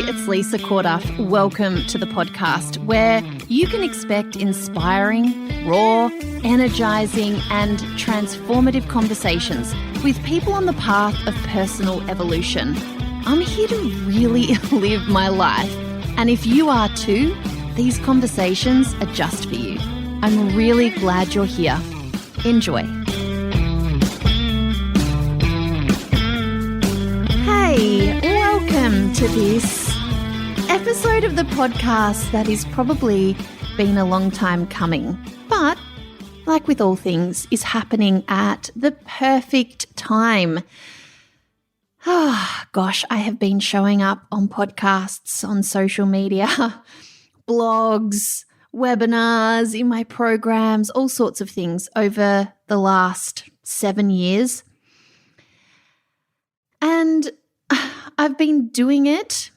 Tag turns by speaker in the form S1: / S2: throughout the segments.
S1: it's Lisa Corduff. Welcome to the podcast where you can expect inspiring, raw, energizing and transformative conversations with people on the path of personal evolution. I'm here to really live my life, and if you are too, these conversations are just for you. I'm really glad you're here. Enjoy. Hey, welcome to this episode of the podcast that has probably been a long time coming, but like with all things, is happening at the perfect time. Oh, gosh, I have been showing up on podcasts, on social media, blogs, webinars, in my programs, all sorts of things over the last 7 years. And I've been doing it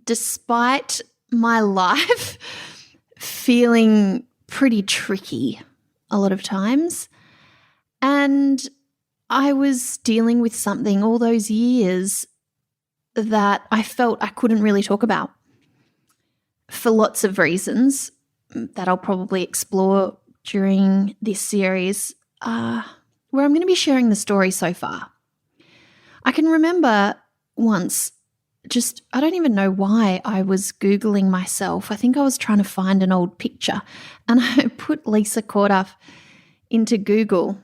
S1: despite my life feeling pretty tricky a lot of times. And I was dealing with something all those years that I felt I couldn't really talk about for lots of reasons that I'll probably explore during this series, where I'm going to be sharing the story so far. I can remember once, I don't even know why I was Googling myself. I think I was trying to find an old picture, and I put Lisa Corduff into Google,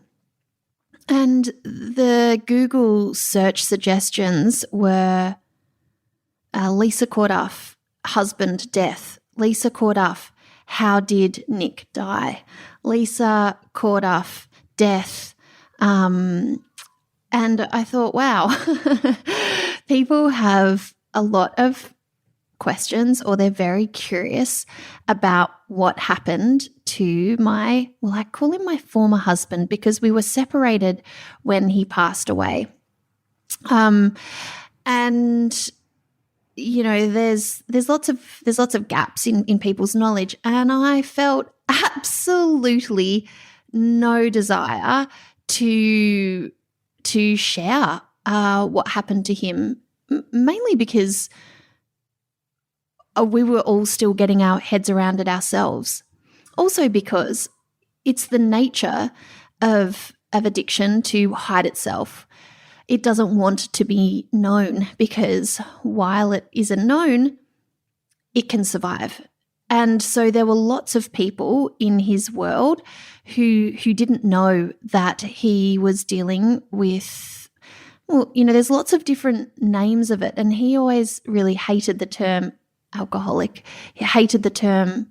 S1: and the Google search suggestions were Lisa Corduff, husband, death. Lisa Corduff, how did Nick die? Lisa Corduff, death. And I thought, wow, people have a lot of questions, or they're very curious about what happened to I call him my former husband because we were separated when he passed away. And you know, there's lots of gaps in people's knowledge, and I felt absolutely no desire to share what happened to him, mainly because we were all still getting our heads around it ourselves. Also because it's the nature of addiction to hide itself. It doesn't want to be known because while it isn't known, it can survive. And so there were lots of people in his world who didn't know that he was dealing with, there's lots of different names of it. And he always really hated the term alcoholic. He hated the term,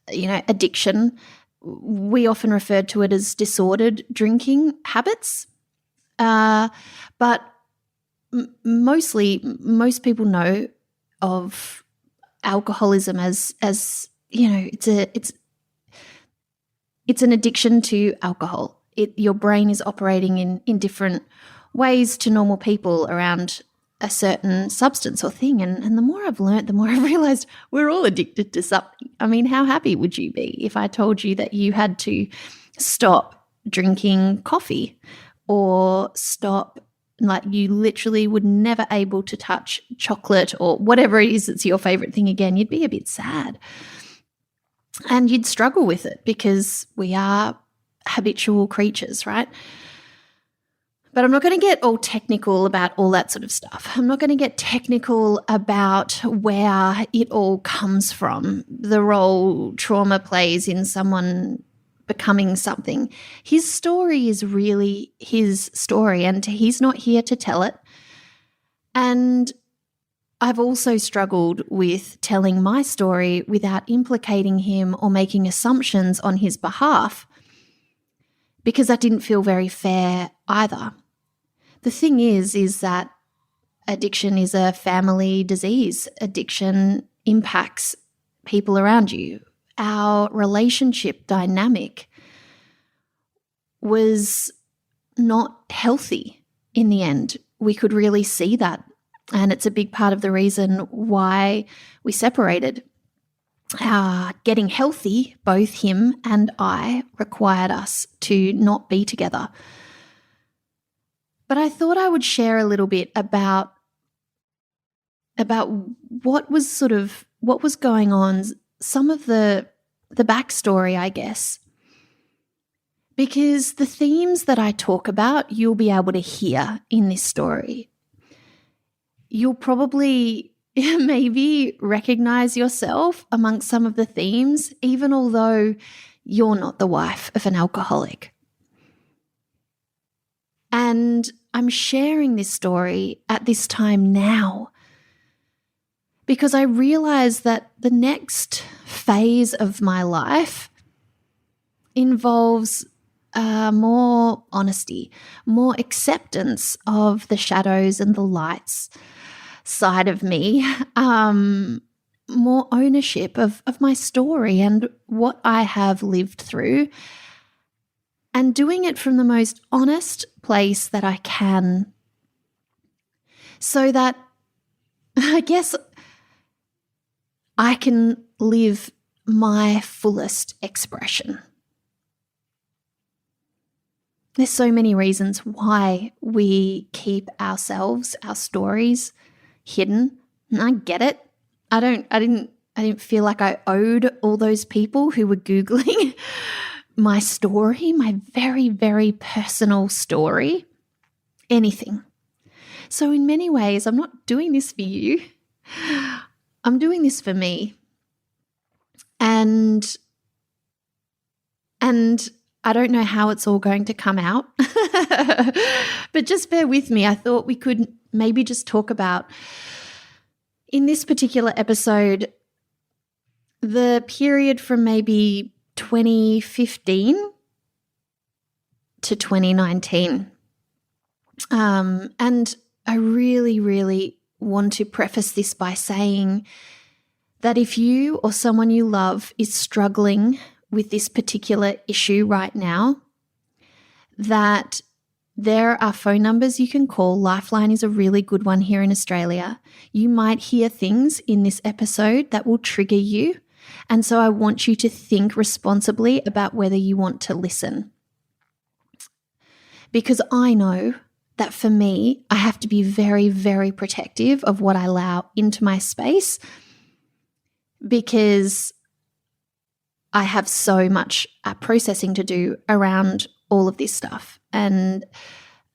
S1: addiction. We often referred to it as disordered drinking habits. But mostly, most people know of alcoholism as it's an addiction to alcohol. Your brain is operating in different ways to normal people around a certain substance or thing. And the more I've learned, the more I've realized we're all addicted to something. I mean, how happy would you be if I told you that you had to stop drinking coffee or stop, you literally would never able to touch chocolate or whatever it is that's your favorite thing again? You'd be a bit sad. And you'd struggle with it because we are habitual creatures, right? But I'm not going to get all technical about all that sort of stuff. I'm not going to get technical about where it all comes from, the role trauma plays in someone becoming something. His story is really his story, and he's not here to tell it. And I've also struggled with telling my story without implicating him or making assumptions on his behalf, because that didn't feel very fair either. The thing is that addiction is a family disease. Addiction impacts people around you. Our relationship dynamic was not healthy in the end. We could really see that. And it's a big part of the reason why we separated. Getting healthy, both him and I, required us to not be together. But I thought I would share a little bit about what was going on, some of the backstory, I guess. Because the themes that I talk about, you'll be able to hear in this story. You'll probably maybe recognize yourself amongst some of the themes, even although you're not the wife of an alcoholic. And I'm sharing this story at this time now because I realize that the next phase of my life involves more honesty, more acceptance of the shadows and the lights side of me, more ownership of my story and what I have lived through, and doing it from the most honest place that I can, so that I guess I can live my fullest expression. There's so many reasons why we keep ourselves, our stories, hidden. And I get it. I didn't feel like I owed all those people who were Googling my story, my very, very personal story, anything. So in many ways, I'm not doing this for you. I'm doing this for me. And I don't know how it's all going to come out, but just bear with me. I thought we could maybe just talk about, in this particular episode, the period from maybe 2015 to 2019. And I really, really want to preface this by saying that if you or someone you love is struggling with this particular issue right now, that there are phone numbers you can call. Lifeline is a really good one here in Australia. You might hear things in this episode that will trigger you. And so I want you to think responsibly about whether you want to listen. Because I know that for me, I have to be very, very protective of what I allow into my space, because I have so much processing to do around all of this stuff, and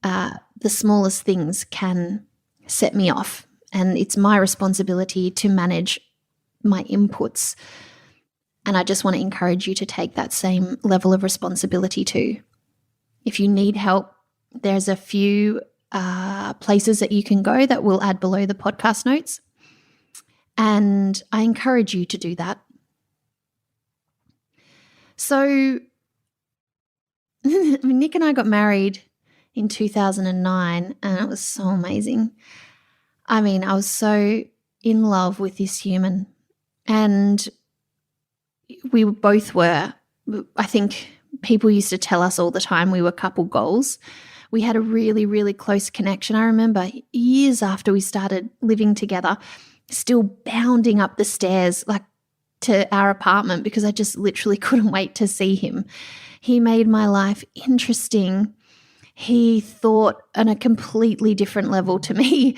S1: the smallest things can set me off, and it's my responsibility to manage my inputs, and I just want to encourage you to take that same level of responsibility too. If you need help, there's a few places that you can go that we'll add below the podcast notes, and I encourage you to do that. So Nick and I got married in 2009, and it was so amazing. I mean, I was so in love with this human, and we both were. I think people used to tell us all the time we were couple goals. We had a really, really close connection. I remember years after we started living together, still bounding up the stairs like to our apartment because I just literally couldn't wait to see him. He made my life interesting. He thought on a completely different level to me.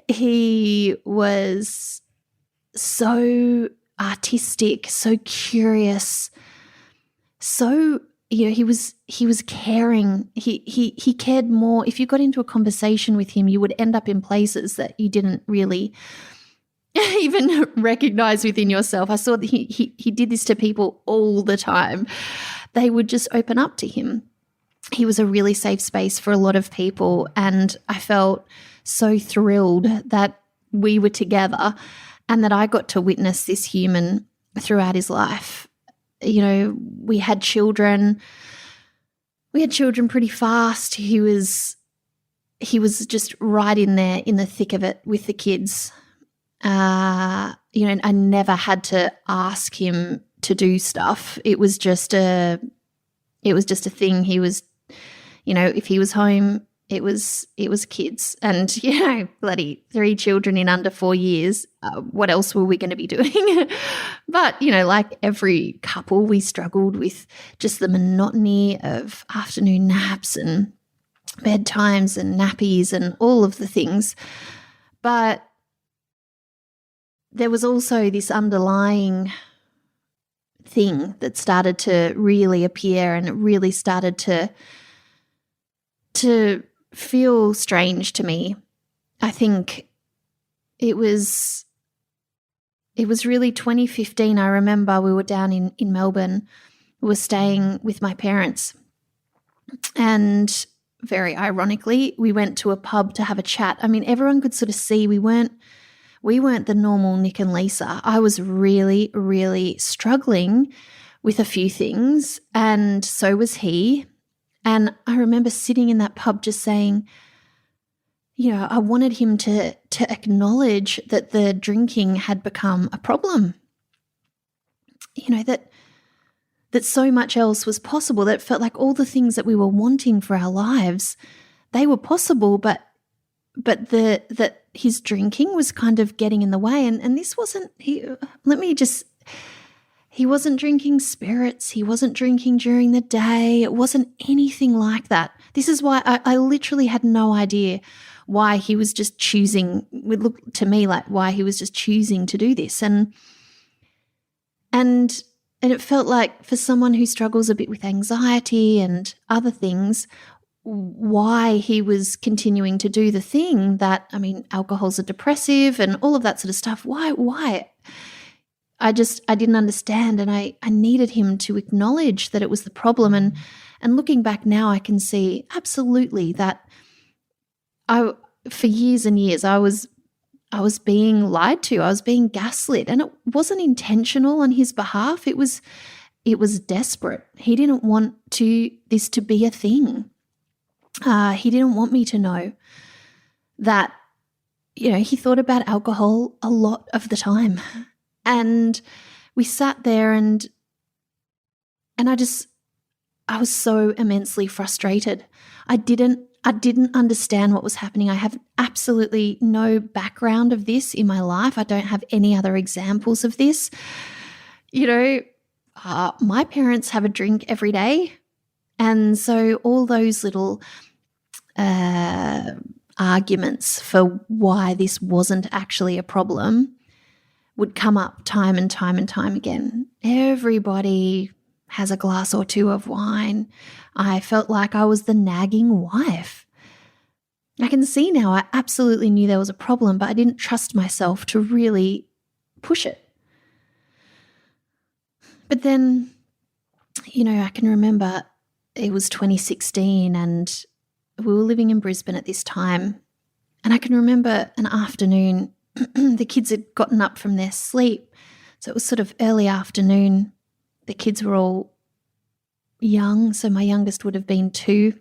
S1: He was so artistic, so curious, so, you know, he was caring. He cared more. If you got into a conversation with him, you would end up in places that you didn't really even recognize within yourself. I saw that he did this to people all the time. They would just open up to him. He was a really safe space for a lot of people, and I felt so thrilled that we were together and that I got to witness this human throughout his life. You know, we had children. We had children pretty fast. He was just right in there in the thick of it with the kids. You know, I never had to ask him to do stuff. It was just a thing. He was, you know, if he was home, it was kids, and, you know, bloody 3 children in under 4 years. What else were we going to be doing? But, you know, like every couple, we struggled with just the monotony of afternoon naps and bedtimes and nappies and all of the things. But there was also this underlying thing that started to really appear, and it really started to feel strange to me. I think it was really 2015. I remember we were down in Melbourne. We were staying with my parents, and very ironically, we went to a pub to have a chat. I mean, everyone could sort of see we weren't the normal Nick and Lisa. I was really, really struggling with a few things, and so was he. And I remember sitting in that pub just saying, I wanted him to acknowledge that the drinking had become a problem. That so much else was possible, that it felt like all the things that we were wanting for our lives, they were possible, but that his drinking was kind of getting in the way. And this wasn't, he wasn't drinking spirits. He wasn't drinking during the day. It wasn't anything like that. This is why I literally had no idea why he was just choosing, it would look to me like why he was just choosing to do this. And it felt like for someone who struggles a bit with anxiety and other things, why he was continuing to do the thing that, alcohol's a depressive and all of that sort of stuff. Why? I didn't understand, and I needed him to acknowledge that it was the problem. And looking back now, I can see absolutely that for years and years, I was being lied to. I was being gaslit, and it wasn't intentional on his behalf. It was desperate. He didn't want this to be a thing. He didn't want me to know that, he thought about alcohol a lot of the time. And we sat there and I was so immensely frustrated. I didn't understand what was happening. I have absolutely no background of this in my life. I don't have any other examples of this. My parents have a drink every day. And so all those little arguments for why this wasn't actually a problem would come up time and time and time again. Everybody has a glass or two of wine. I felt like I was the nagging wife. I can see now I absolutely knew there was a problem, but I didn't trust myself to really push it. But then, I can remember it was 2016 and we were living in Brisbane at this time. And I can remember an afternoon, the kids had gotten up from their sleep. So it was sort of early afternoon. The kids were all young. So my youngest would have been 2.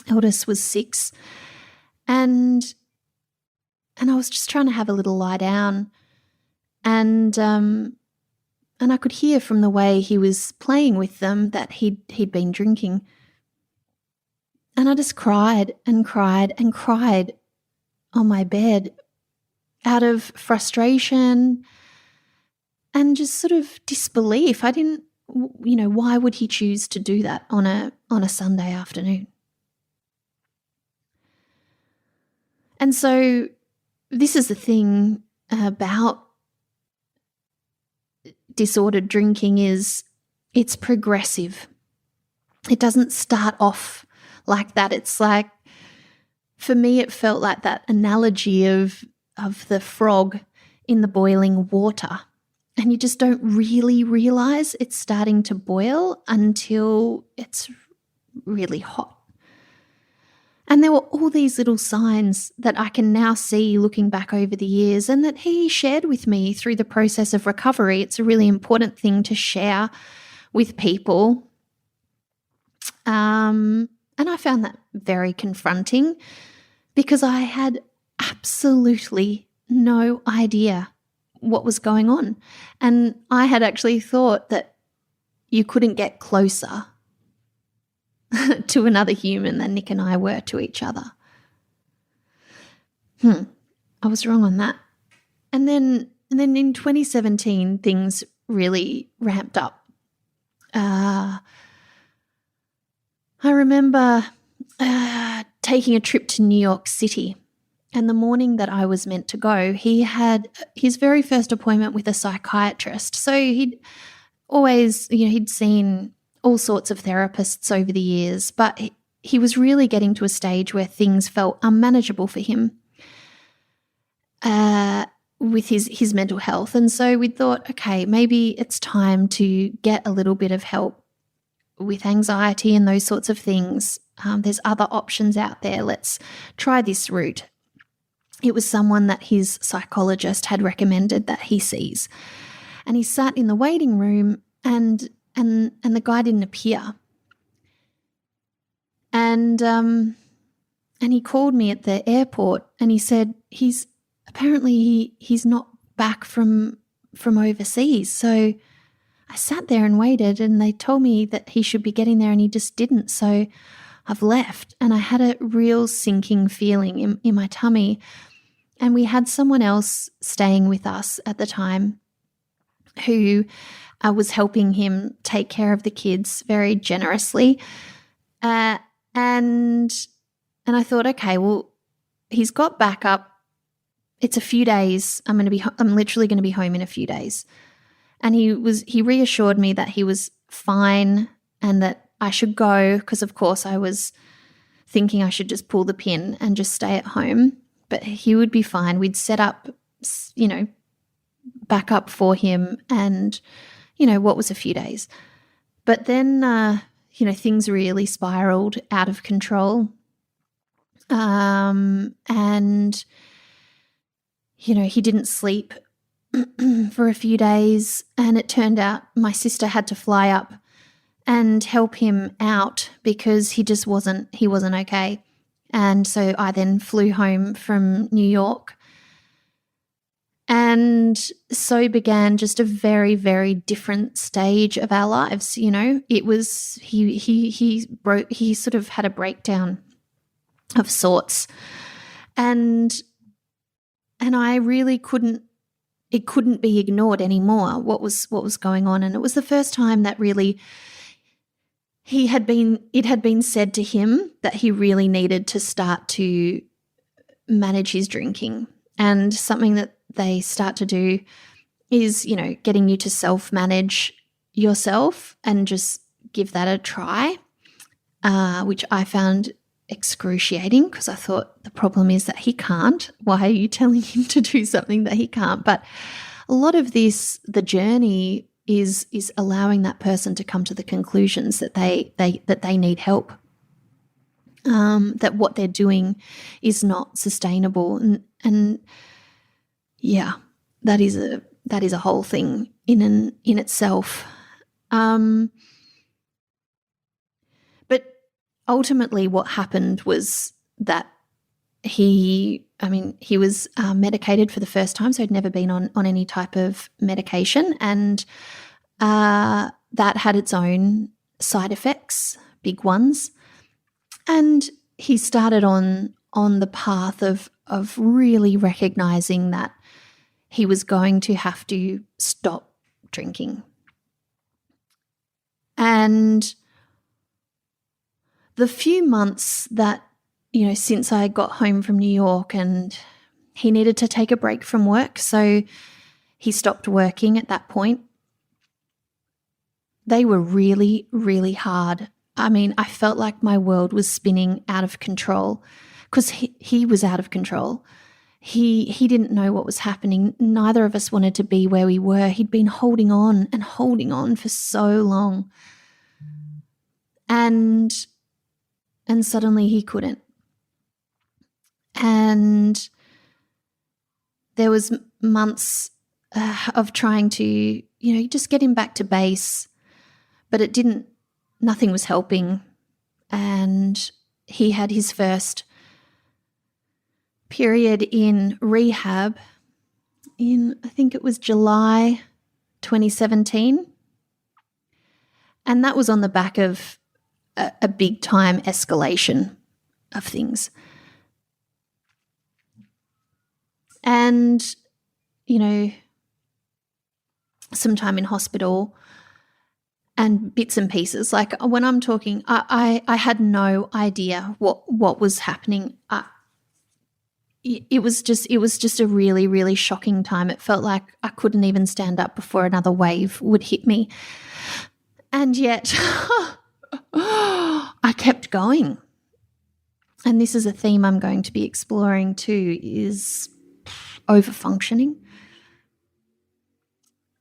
S1: Eldest was 6. And I was just trying to have a little lie down. And I could hear from the way he was playing with them that he'd been drinking. And I just cried and cried and cried on my bed out of frustration and just sort of disbelief. I didn't, why would he choose to do that on a Sunday afternoon? And so this is the thing about disordered drinking is it's progressive. It doesn't start off like that. It's like, for me, it felt like that analogy of the frog in the boiling water. And you just don't really realize it's starting to boil until it's really hot. And there were all these little signs that I can now see looking back over the years and that he shared with me through the process of recovery. It's a really important thing to share with people. And I found that very confronting because I had absolutely no idea what was going on. And I had actually thought that you couldn't get closer to another human than Nick and I were to each other. I was wrong on that. And then in 2017, things really ramped up. I remember taking a trip to New York City. And the morning that I was meant to go, he had his very first appointment with a psychiatrist. So he'd always, he'd seen all sorts of therapists over the years, but he was really getting to a stage where things felt unmanageable for him with his mental health. And so we thought, okay, maybe it's time to get a little bit of help with anxiety and those sorts of things. There's other options out there. Let's try this route. It was someone that his psychologist had recommended that he sees. And he sat in the waiting room and the guy didn't appear. And he called me at the airport and he said he's not back from overseas. So I sat there and waited, and they told me that he should be getting there and he just didn't. So I've left, and I had a real sinking feeling in my tummy. And we had someone else staying with us at the time who was helping him take care of the kids very generously. And I thought, okay, well, he's got backup. It's a few days. I'm literally going to be home in a few days. And he reassured me that he was fine and that I should go, because of course I was thinking I should just pull the pin and just stay at home, but he would be fine. We'd set up, backup for him, and, what was a few days. But then, things really spiraled out of control. And, he didn't sleep for a few days, and it turned out my sister had to fly up and help him out because he wasn't okay. And so I then flew home from New York, and so began just a very, very different stage of our lives. It was he sort of had a breakdown of sorts, and I really couldn't be ignored anymore, what was going on. And it was the first time that really it had been said to him that he really needed to start to manage his drinking. And something that they start to do is, getting you to self-manage yourself and just give that a try, which I found excruciating, because I thought the problem is that he can't. Why are you telling him to do something that he can't? But a lot of this, the journey is allowing that person to come to the conclusions that they need help, that what they're doing is not sustainable, and yeah, that is a whole thing in itself. But ultimately what happened was that he was medicated for the first time, so he'd never been on any type of medication, and that had its own side effects, big ones. And he started on the path of really recognizing that he was going to have to stop drinking. And the few months that, since I got home from New York, and he needed to take a break from work, so he stopped working at that point, they were really, really hard. I felt like my world was spinning out of control, because he was out of control. He didn't know what was happening. Neither of us wanted to be where we were. He'd been holding on for so long. And suddenly he couldn't. And there was months of trying to, just get him back to base, but nothing was helping. And he had his first period in rehab in, I think it was July 2017. And that was on the back of a big time escalation of things. And, some time in hospital. and bits and pieces. Like when I'm talking, I had no idea what was happening. It was just a really, really shocking time. It felt like I couldn't even stand up before another wave would hit me. And yet I kept going. And this is a theme I'm going to be exploring too, is overfunctioning.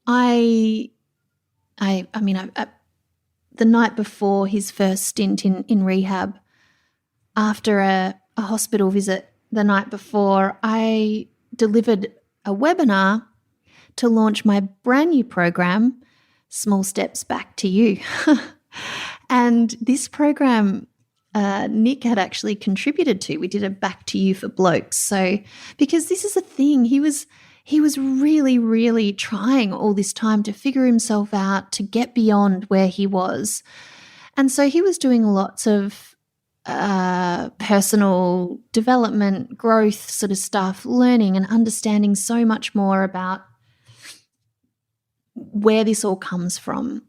S1: I mean, the night before his first stint in rehab, after a hospital visit the night before, I delivered a webinar to launch my brand new program, Small Steps Back to You. And this program, Nick had actually contributed to. We did a Back to You for blokes. So, because this is a thing, he was really, really trying all this time to figure himself out, to get beyond where he was. And so he was doing lots of personal development, growth sort of stuff, learning and understanding so much more about where this all comes from.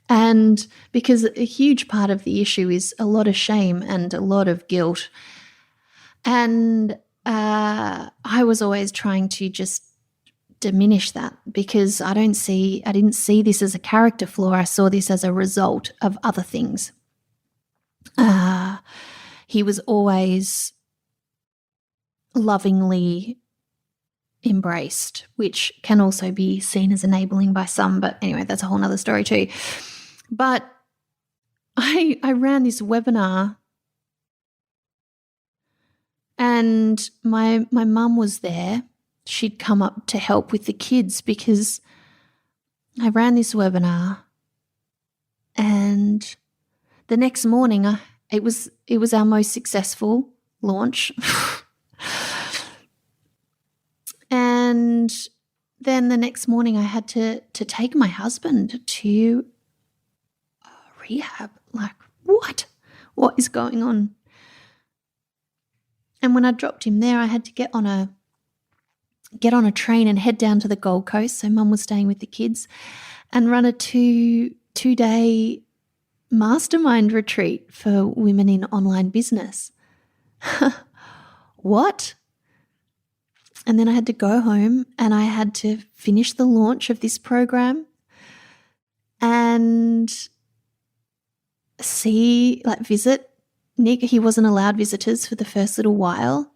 S1: And because a huge part of the issue is a lot of shame and a lot of guilt. And I was always trying to just diminish that, because I didn't see this as a character flaw. I saw this as a result of other things. He was always lovingly embraced, which can also be seen as enabling by some. But anyway, that's a whole nother story too. But I ran this webinar, and my mum was there. She'd come up to help with the kids, because I ran this webinar, and the next morning it was our most successful launch. And then the next morning I had to take my husband to rehab. Like, what is going on? And when I dropped him there, I had to get on a train and head down to the Gold Coast. So Mum was staying with the kids, and run a two-day mastermind retreat for women in online business. What? And then I had to go home, and I had to finish the launch of this program and visit Nick. He wasn't allowed visitors for the first little while.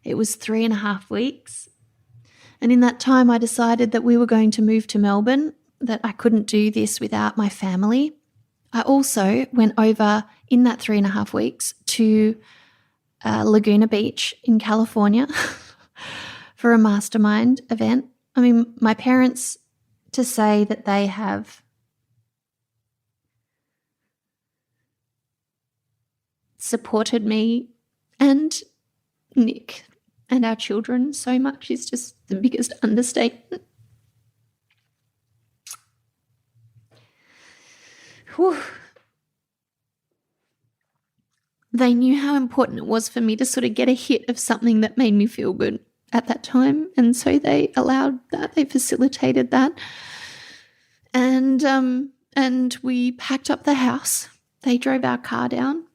S1: It was 3.5 weeks. And in that time, I decided that we were going to move to Melbourne, that I couldn't do this without my family. I also went over in that 3.5 weeks to Laguna Beach in California for a mastermind event. I mean, my parents, to say that they have supported me and Nick and our children so much is just the biggest understatement. Whew. They knew how important it was for me to sort of get a hit of something that made me feel good at that time, and so they allowed that. They facilitated that, and we packed up the house. They drove our car down,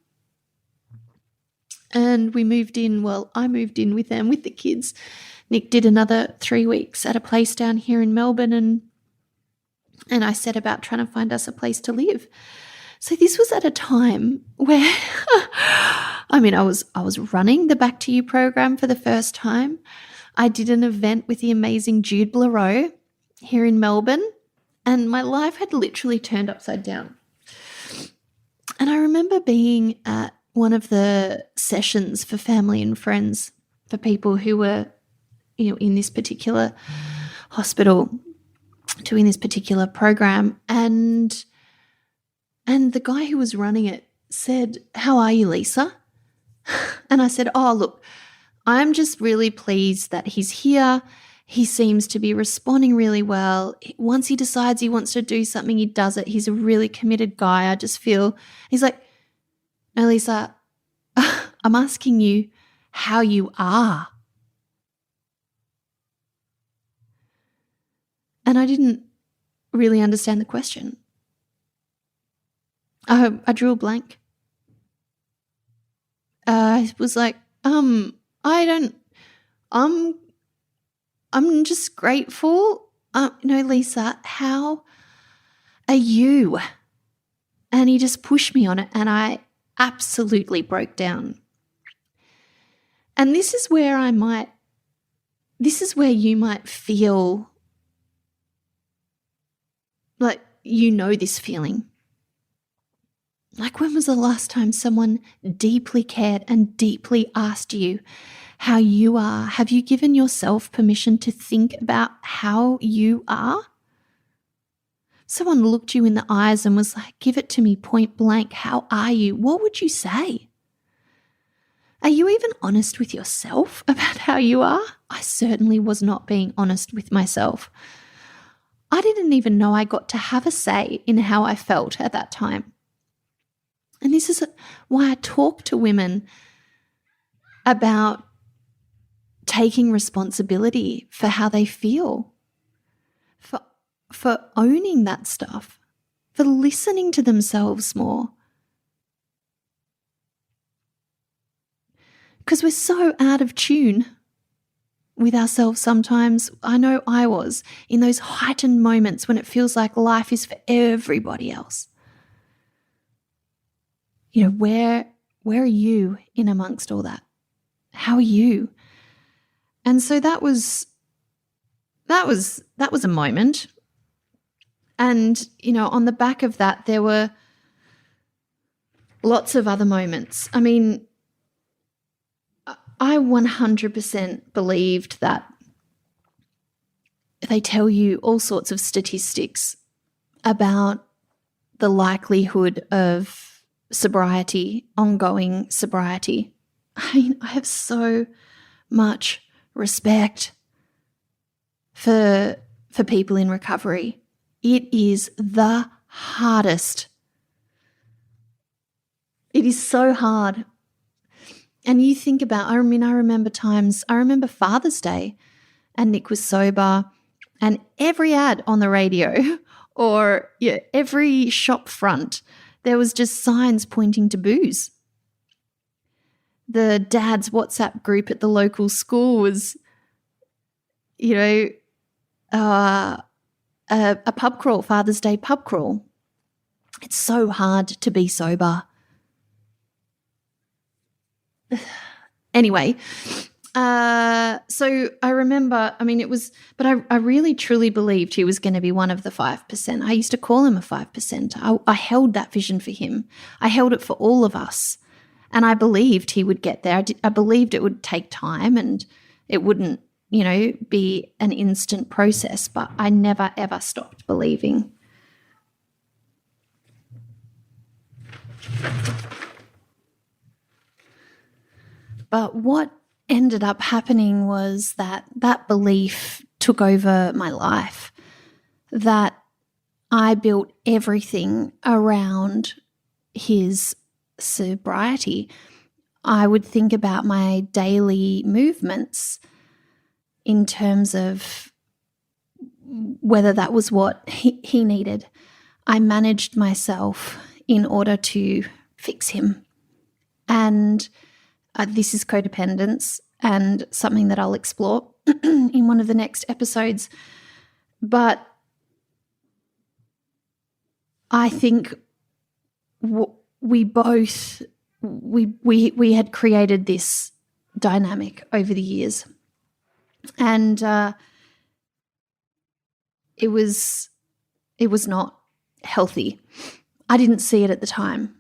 S1: and we moved in. Well, I moved in with them, with the kids. Nick did another 3 weeks at a place down here in Melbourne, and I set about trying to find us a place to live. So this was at a time where, I mean, I was running the Back to You program for the first time. I did an event with the amazing Jude Blareau here in Melbourne, and my life had literally turned upside down. And I remember being at one of the sessions for family and friends, for people who were, in this particular hospital, doing this particular program, and the guy who was running it said, "How are you, Lisa?" And I said, "Oh, look, I'm just really pleased that he's here. He seems to be responding really well. Once he decides he wants to do something, he does it. He's a really committed guy. I just feel..." He's like, "No, Lisa, I'm asking you how you are." And I didn't really understand the question. I drew a blank. I was like, I'm just grateful. Lisa, how are you? And he just pushed me on it, and I absolutely broke down. And this is where you might feel like this feeling. Like, when was the last time someone deeply cared and deeply asked you how you are? Have you given yourself permission to think about how you are? Someone looked you in the eyes and was like, give it to me point blank. How are you? What would you say? Are you even honest with yourself about how you are? I certainly was not being honest with myself. I didn't even know I got to have a say in how I felt at that time. And this is why I talk to women about taking responsibility for how they feel, for owning that stuff, for listening to themselves more. Because we're so out of tune with ourselves sometimes. I know I was in those heightened moments when it feels like life is for everybody else. Where are you in amongst all that? How are you? And so that was a moment. And, on the back of that, there were lots of other moments. I mean, I 100% believed that they tell you all sorts of statistics about the likelihood of sobriety, ongoing sobriety. I mean, I have so much respect for people in recovery. It is the hardest. It is so hard. And you think about, I remember Father's Day and Nick was sober, and every ad on the radio or every shop front, there was just signs pointing to booze. The dad's WhatsApp group at the local school was, a pub crawl, Father's Day pub crawl. It's so hard to be sober. Anyway, so I remember, I really truly believed he was going to be one of the 5%. I used to call him a 5%. I held that vision for him. I held it for all of us. And I believed he would get there. I believed it would take time and it wouldn't, be an instant process, but I never, ever stopped believing. But what ended up happening was that belief took over my life, that I built everything around his sobriety. I would think about my daily movements in terms of whether that was what he needed. I managed myself in order to fix him. And this is codependence and something that I'll explore in one of the next episodes. But I think we both had created this dynamic over the years, and it was not healthy. I didn't see it at the time.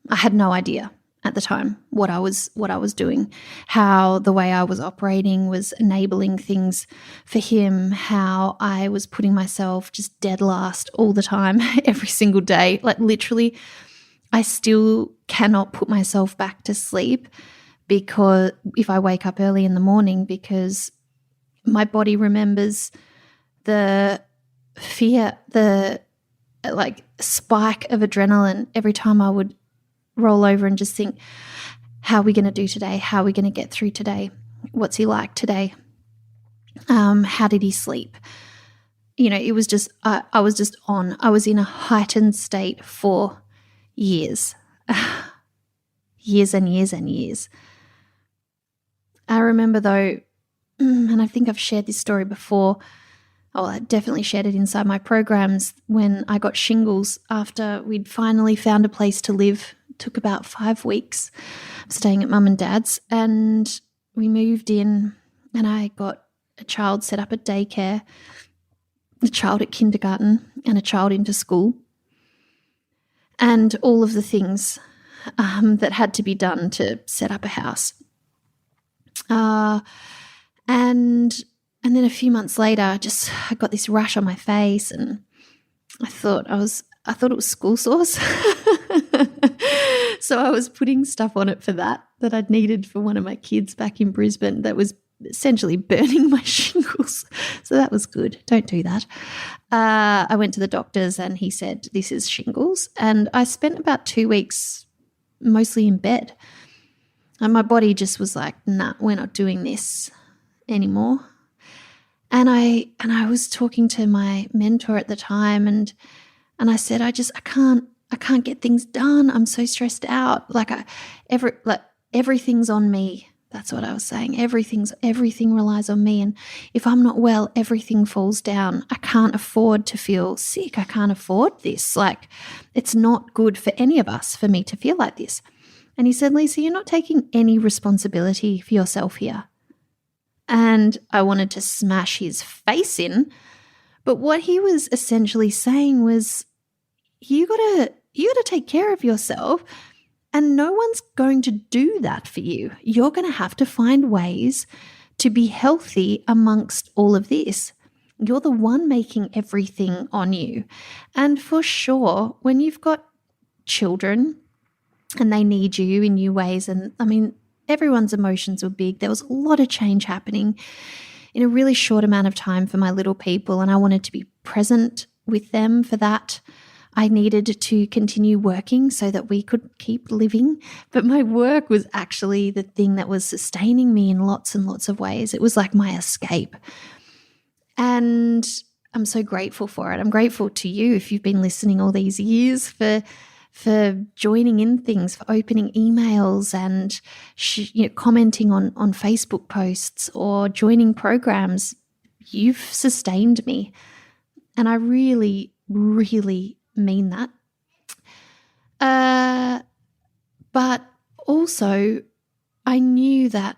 S1: I had no idea at the time what I was doing, how the way I was operating was enabling things for him, how I was putting myself just dead last all the time, every single day. Like literally, I still cannot put myself back to sleep because if I wake up early in the morning, because my body remembers the fear, the spike of adrenaline every time I would roll over and just think, how are we going to do today? How are we going to get through today? What's he like today? How did he sleep? It was just, I was just on. I was in a heightened state for years. Years and years and years. I remember though, and I think I've shared this story before, I definitely shared it inside my programs, when I got shingles after we'd finally found a place to live. It took about 5 weeks staying at mum and dad's, and we moved in and I got a child set up at daycare, a child at kindergarten, and a child into school, and all of the things that had to be done to set up a house. And then a few months later, I got this rash on my face, and I thought it was school sores. So I was putting stuff on it for that I'd needed for one of my kids back in Brisbane that was essentially burning my shingles. So that was good. Don't do that. I went to the doctors and he said, this is shingles. And I spent about 2 weeks mostly in bed. And my body just was like, nah, we're not doing this anymore. And I was talking to my mentor at the time, and I said, I can't get things done. I'm so stressed out. Everything's on me. That's what I was saying. Everything relies on me. And if I'm not well, everything falls down. I can't afford to feel sick. I can't afford this. It's not good for any of us for me to feel like this. And he said, Lisa, you're not taking any responsibility for yourself here. And I wanted to smash his face in. But what he was essentially saying was, you gotta take care of yourself, and no one's going to do that for you. You're going to have to find ways to be healthy amongst all of this. You're the one making everything on you. And for sure, when you've got children and they need you in new ways, and I mean, everyone's emotions were big. There was a lot of change happening in a really short amount of time for my little people, and I wanted to be present with them for that. I needed to continue working so that we could keep living, but my work was actually the thing that was sustaining me in lots and lots of ways. It was like my escape, and I'm so grateful for it. I'm grateful to you if you've been listening all these years for joining in things, for opening emails and commenting on Facebook posts or joining programs. You've sustained me, and I really, really mean that. But also I knew that,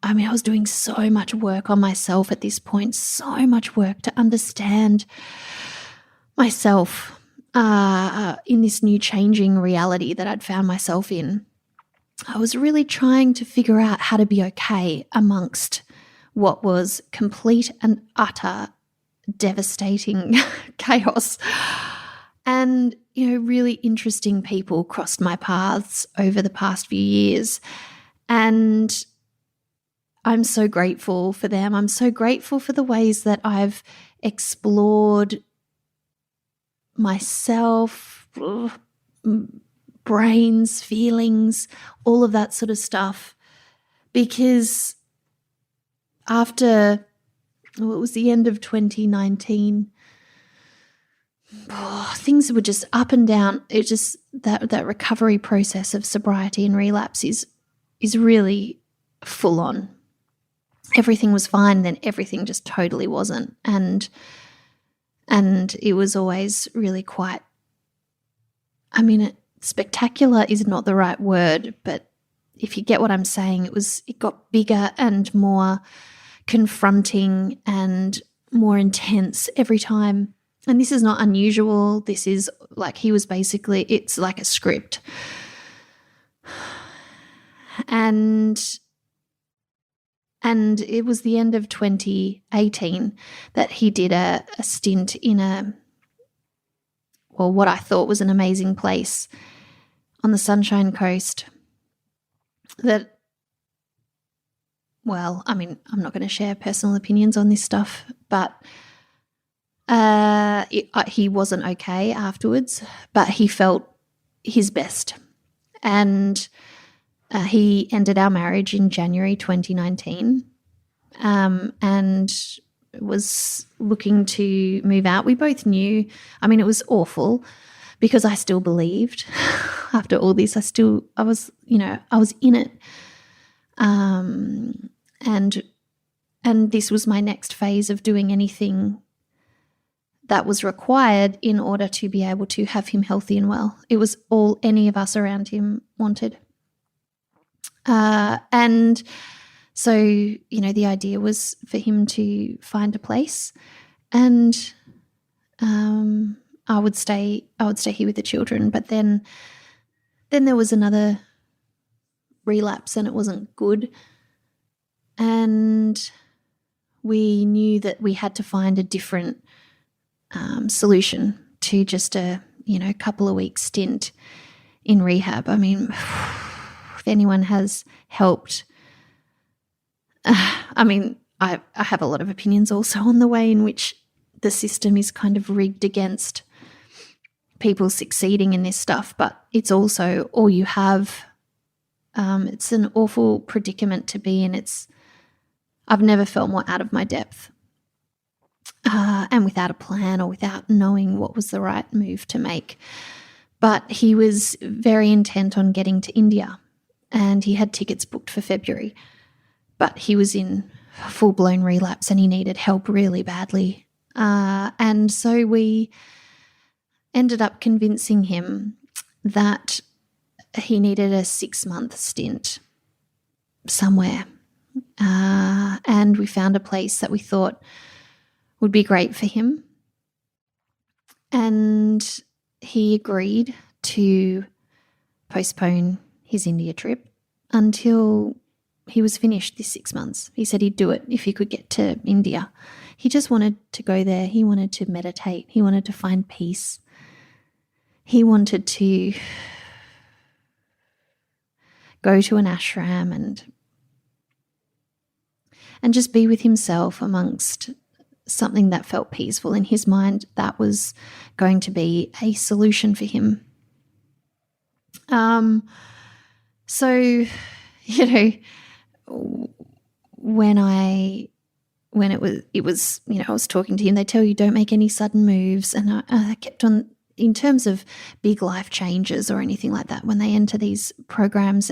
S1: I was doing so much work on myself at this point, so much work to understand myself in this new changing reality that I'd found myself in. I was really trying to figure out how to be okay amongst what was complete and utter devastating chaos. And, really interesting people crossed my paths over the past few years. And I'm so grateful for them. I'm so grateful for the ways that I've explored myself, brains, feelings, all of that sort of stuff. Because after, it was the end of 2019, things were just up and down. It just, that recovery process of sobriety and relapse is really full on. Everything was fine, then everything just totally wasn't. And it was always really quite, spectacular is not the right word, but if you get what I'm saying, it got bigger and more confronting and more intense every time. And this is not unusual. This is it's like a script. And it was the end of 2018 that he did a stint in what I thought was an amazing place on the Sunshine Coast that, I'm not going to share personal opinions on this stuff, but he wasn't okay afterwards, but he felt his best. And he ended our marriage in January 2019 and was looking to move out. We both knew, it was awful because I still believed after all this. I was in it. And this was my next phase of doing anything that was required in order to be able to have him healthy and well. It was all any of us around him wanted. And so, the idea was for him to find a place, and I would stay here with the children. But then there was another relapse, and it wasn't good. And we knew that we had to find a different solution to just a couple of weeks stint in rehab. I mean, if anyone has helped, I have a lot of opinions also on the way in which the system is kind of rigged against people succeeding in this stuff, but it's also all you have. It's an awful predicament to be in. I've never felt more out of my depth, and without a plan or without knowing what was the right move to make. But he was very intent on getting to India, and he had tickets booked for February, but he was in full-blown relapse and he needed help really badly. And so we ended up convincing him that he needed a 6-month stint somewhere. And we found a place that we thought would be great for him. And he agreed to postpone his India trip until he was finished this 6 months. He said he'd do it if he could get to India. He just wanted to go there. He wanted to meditate. He wanted to find peace. He wanted to go to an ashram and just be with himself amongst something that felt peaceful. In his mind, that was going to be a solution for him. So, when it was, I was talking to him, they tell you don't make any sudden moves. And I kept on, in terms of big life changes or anything like that, when they enter these programs.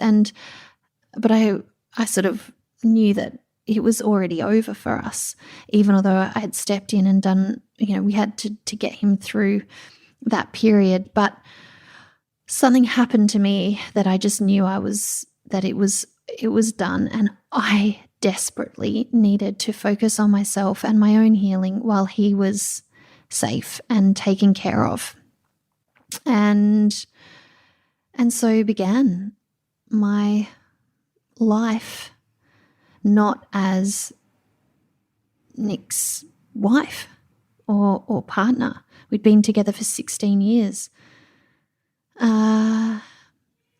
S1: But I sort of knew that it was already over for us, even although I had stepped in and done, we had to get him through that period. But something happened to me that I just knew it was done. And I desperately needed to focus on myself and my own healing while he was safe and taken care of. And so began my life, not as Nick's wife or partner. We'd been together for 16 years.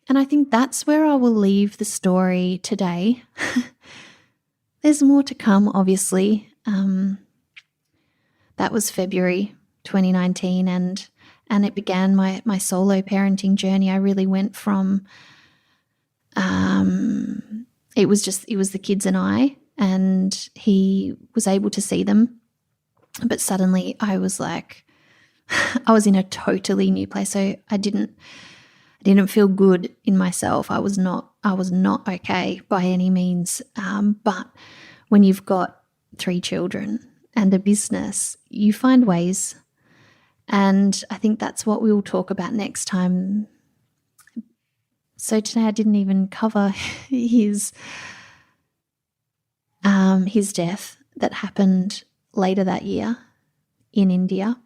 S1: And I think that's where I will leave the story today. There's more to come, obviously. That was February 2019, and it began my solo parenting journey. I really went from it was the kids and I, and he was able to see them. But suddenly I was like, I was in a totally new place. So I didn't feel good in myself. I was not okay by any means. But when you've got 3 children and a business, you find ways. And I think that's what we will talk about next time. So today I didn't even cover his death that happened later that year in India.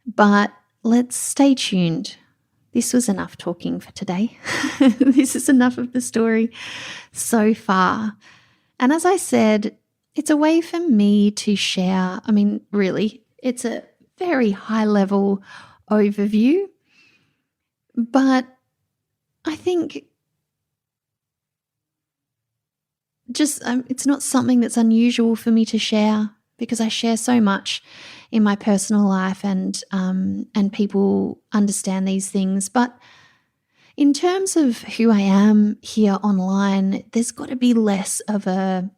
S1: But let's stay tuned. This was enough talking for today. This is enough of the story so far. And as I said, it's a way for me to share. I mean, really, it's a very high-level overview. But I think just it's not something that's unusual for me to share, because I share so much in my personal life, and people understand these things. But in terms of who I am here online, there's got to be less of a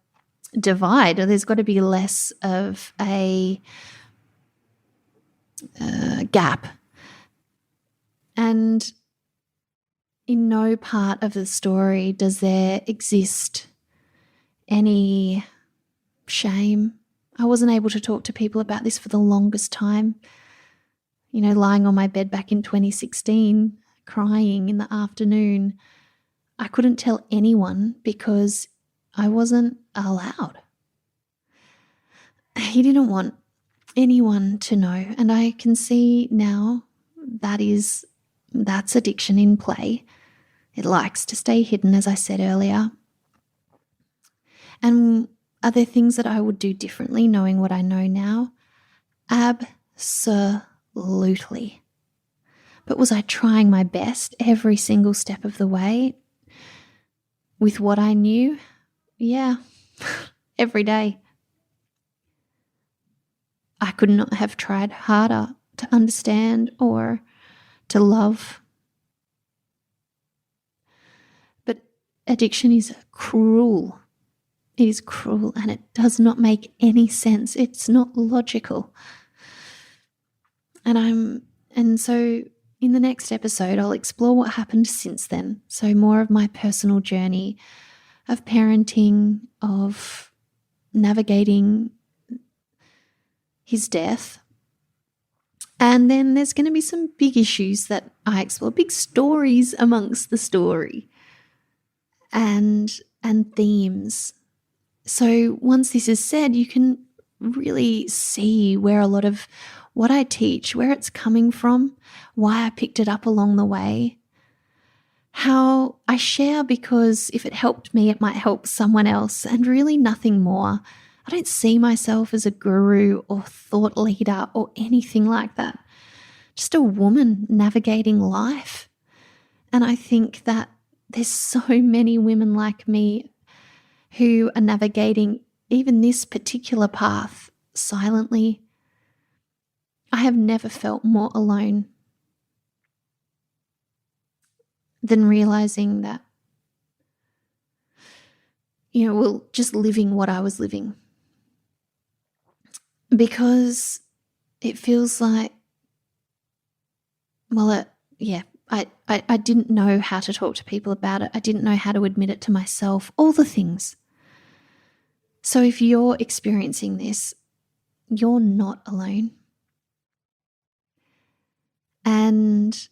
S1: divide, or there's got to be less of a gap And in no part of the story does there exist any shame. I wasn't able to talk to people about this for the longest time. Lying on my bed back in 2016, crying in the afternoon, I couldn't tell anyone because I wasn't allowed. He didn't want anyone to know. And I can see now that's addiction in play. It likes to stay hidden, as I said earlier. And are there things that I would do differently knowing what I know now? Absolutely. But was I trying my best every single step of the way with what I knew? Yeah, every day. I could not have tried harder to understand or to love. But addiction is cruel. It is cruel and it does not make any sense. It's not logical. And so in the next episode, I'll explore what happened since then. So more of my personal journey of parenting, of navigating his death. And then there's going to be some big issues that I explore, big stories amongst the story and themes. So once this is said, you can really see where a lot of what I teach, where it's coming from, why I picked it up along the way, how I share because if it helped me, it might help someone else, and really nothing more. I don't see myself as a guru or thought leader or anything like that. Just a woman navigating life. And I think that there's so many women like me who are navigating even this particular path silently. I have never felt more alone than realizing that, just living what I was living. Because it feels like, I didn't know how to talk to people about it. I didn't know how to admit it to myself, all the things. So if you're experiencing this, you're not alone. And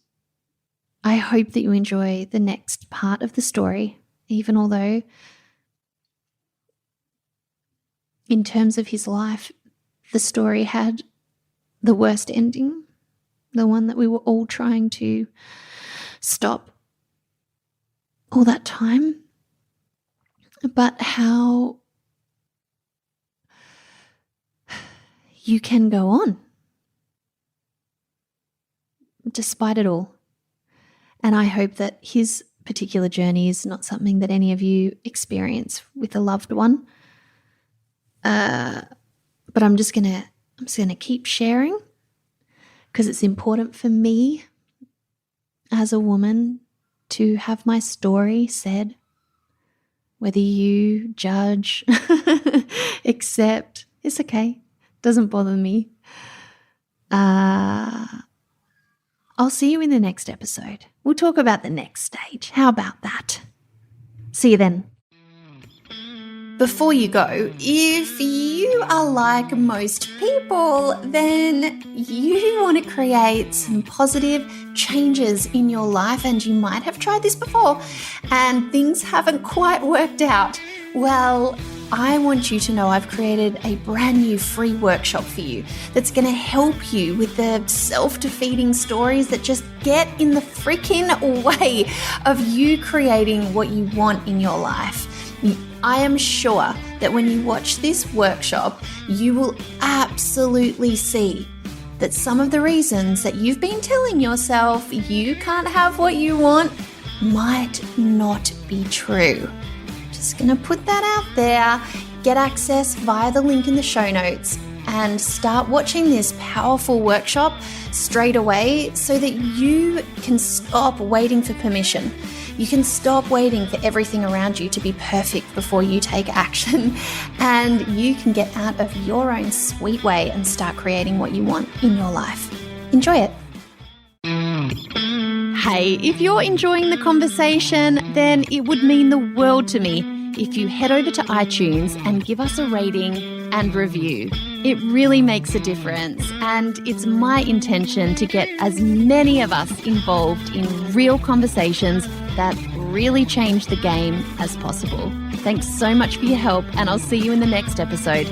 S1: I hope that you enjoy the next part of the story, even although in terms of his life, the story had the worst ending, the one that we were all trying to stop all that time, but how you can go on despite it all. And I hope that his particular journey is not something that any of you experience with a loved one. But I'm just gonna keep sharing because it's important for me as a woman to have my story said. Whether you judge, accept, it's okay. Doesn't bother me. I'll see you in the next episode. We'll talk about the next stage. How about that? See you then. Before you go, if you are like most people, then you want to create some positive changes in your life, and you might have tried this before and things haven't quite worked out. Well, I want you to know I've created a brand new free workshop for you that's going to help you with the self-defeating stories that just get in the freaking way of you creating what you want in your life. I am sure that when you watch this workshop, you will absolutely see that some of the reasons that you've been telling yourself you can't have what you want might not be true. Just going to put that out there. Get access via the link in the show notes and start watching this powerful workshop straight away so that you can stop waiting for permission. You can stop waiting for everything around you to be perfect before you take action, and you can get out of your own sweet way and start creating what you want in your life. Enjoy it. Hey, if you're enjoying the conversation, then it would mean the world to me if you head over to iTunes and give us a rating and review. It really makes a difference, and it's my intention to get as many of us involved in real conversations that really change the game as possible. Thanks so much for your help, and I'll see you in the next episode.